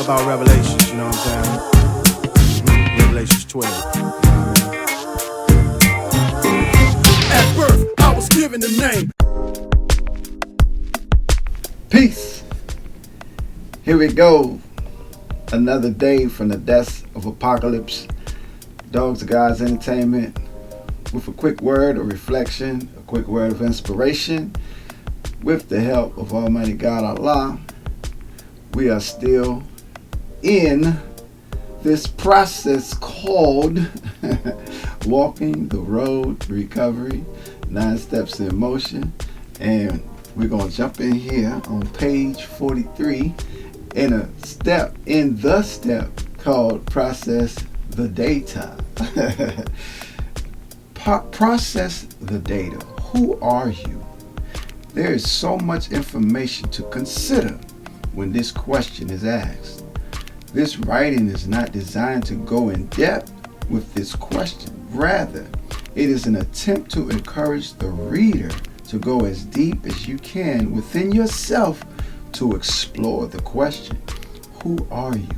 about Revelations, you know what I'm saying? Revelations 12. You know what I mean? At birth, I was given the name. Peace. Here we go. Another day from the desk of Apacolips. Dogs of God's Entertainment. With a quick word of reflection, a quick word of inspiration. With the help of Almighty God Allah, we are still in this process called walking the road to recovery, 9 steps in motion. And we're going to jump in here on page 43 in the step called process the data. Process the data. Who are you? There is so much information to consider when this question is asked. This writing is not designed to go in depth with this question. Rather, it is an attempt to encourage the reader to go as deep as you can within yourself to explore the question. Who are you?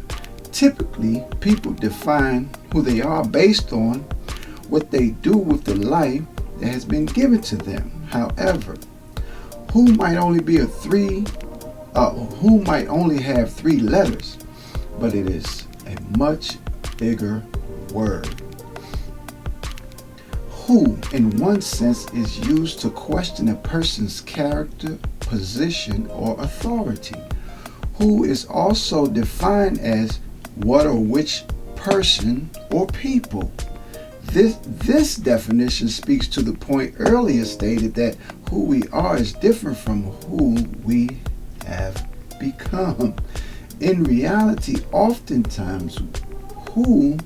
Typically, people define who they are based on what they do with the life that has been given to them. However, who might only have 3 letters, but it is a much bigger word. Who, in one sense, is used to question a person's character, position, or authority. Who is also defined as what or which person or people. This definition speaks to the point earlier stated that who we are is different from who we have become. In reality, oftentimes, who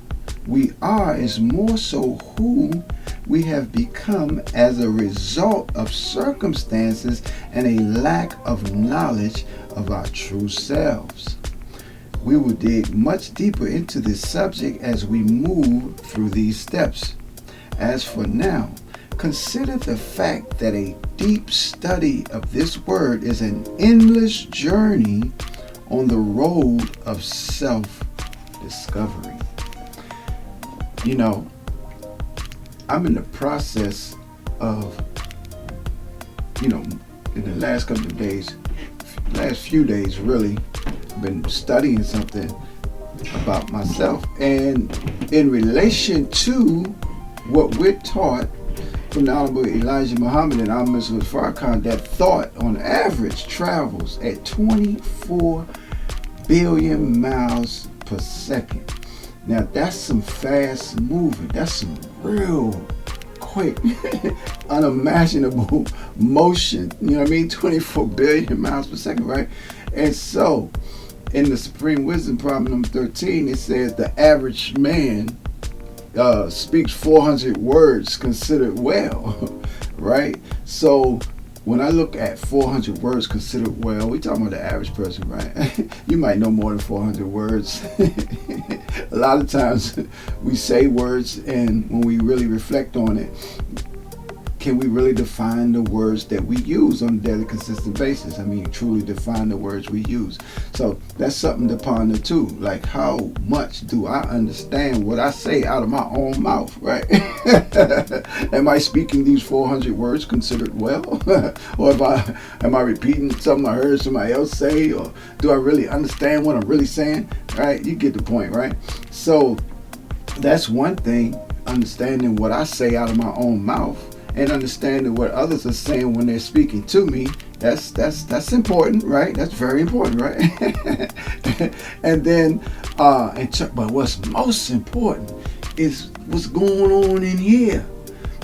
we are is more so who we have become as a result of circumstances and a lack of knowledge of our true selves. We will dig much deeper into this subject as we move through these steps. As for now, consider the fact that a deep study of this word is an endless journey on the road of self-discovery. You know, I'm in the process of, in the last couple of days, last few days really, I've been studying something about myself, and in relation to what we're taught from the Honorable Elijah Muhammad and Ahmad Farrakhan, that thought on average travels at 24 billion miles per second. Now that's some fast moving, that's some real quick, unimaginable motion, 24 billion miles per second, right? And so, in the Supreme Wisdom problem number 13, it says the average man speaks 400 words considered well, right? So when I look at 400 words considered well, we're talking about the average person, right? You might know more than 400 words. A lot of times we say words, and when we really reflect on it, can we really define the words that we use on a daily consistent basis? I mean, truly define the words we use. So that's something to ponder too. Like, how much do I understand what I say out of my own mouth, right? Am I speaking these 400 words considered well? Or am I repeating something I heard somebody else say? Or do I really understand what I'm really saying? Right? You get the point, right? So that's one thing, understanding what I say out of my own mouth, and understanding what others are saying when they're speaking to me. That's important, right? That's very important, right? And then, but what's most important is what's going on in here.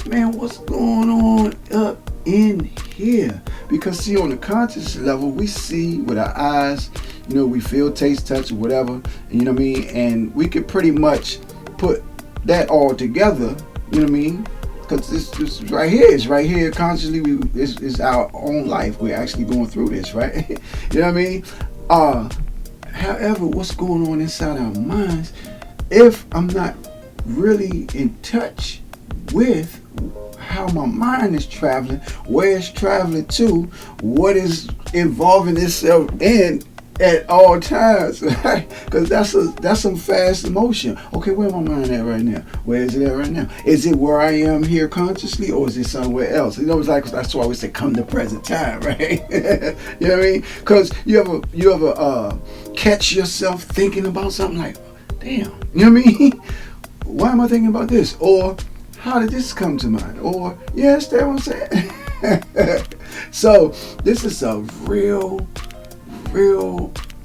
Man, what's going on up in here? Because see, on the conscious level, we see with our eyes, we feel, taste, touch, or whatever, and we could pretty much put that all together, because it's right here. It's right here consciously. It's our own life. We're actually going through this, right? You know what I mean? However, what's going on inside our minds, if I'm not really in touch with how my mind is traveling, where it's traveling to, what is involving itself in, at all times, right? Because that's some fast emotion. Okay, where my mind at right now? Where is it at right now? Is it where I am here consciously, or is it somewhere else? You know, it's like, that's why we say come to present time, right? You know what I mean? Because you ever catch yourself thinking about something like, damn, you know what I mean? Why am I thinking about this? Or how did this come to mind? Or, you understand what I'm saying? So this is a real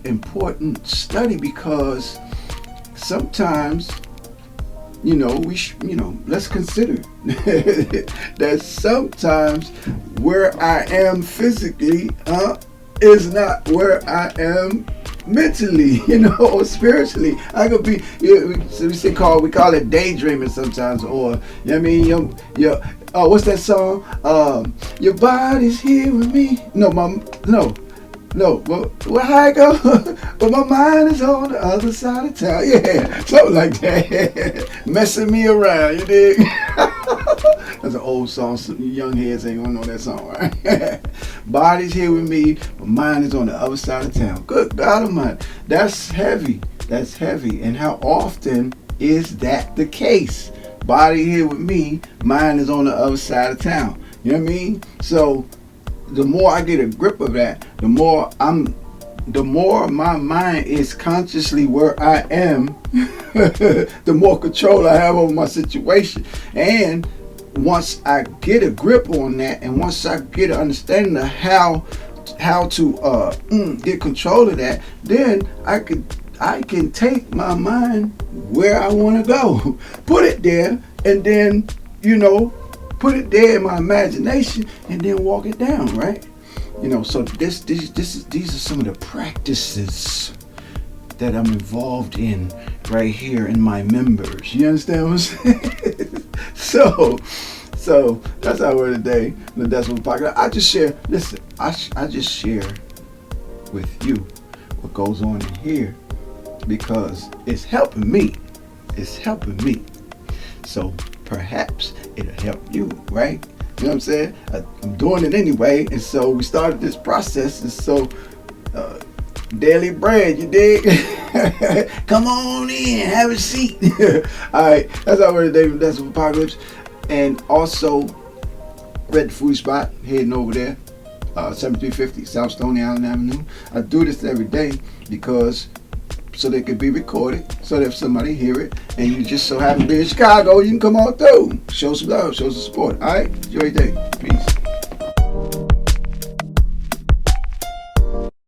important study, because sometimes, let's consider that sometimes where I am physically is not where I am mentally, or spiritually. I could be, we call it daydreaming sometimes, or, you know what I mean, what's that song? Your body's here with me. No, but how I go? But my mind is on the other side of town. Yeah, something like that. Messing me around, you dig? That's an old song. Some young heads ain't gonna know that song, right? Body's here with me, but mind is on the other side of town. Good God Almighty, that's heavy. That's heavy. And how often is that the case? Body here with me, mind is on the other side of town. You know what I mean? So the more I get a grip of that, the more my mind is consciously where I am, the more control I have over my situation. And once I get a grip on that, and once I get an understanding of how to get control of that, then I can take my mind where I want to go, put it there, and then put it there in my imagination, and then walk it down, right? So these are some of the practices that I'm involved in right here in my members. You understand what I'm saying? So that's our word today. That's what podcast. I just share. Listen, I just share with you what goes on in here, because it's helping me. It's helping me. So perhaps it'll help you, right? You know what I'm saying? I'm doing it anyway, and so we started this process, and so daily bread, you dig? Come on in, have a seat. All right, that's our word today. That's Apacolips, and also Red Food Spot, heading over there, 7350 South Stony Island Avenue. I do this every day because so they could be recorded, so that if somebody hear it, and you just so happen to be in Chicago, you can come on through. Show some love, show some support. All right, enjoy your day. Peace.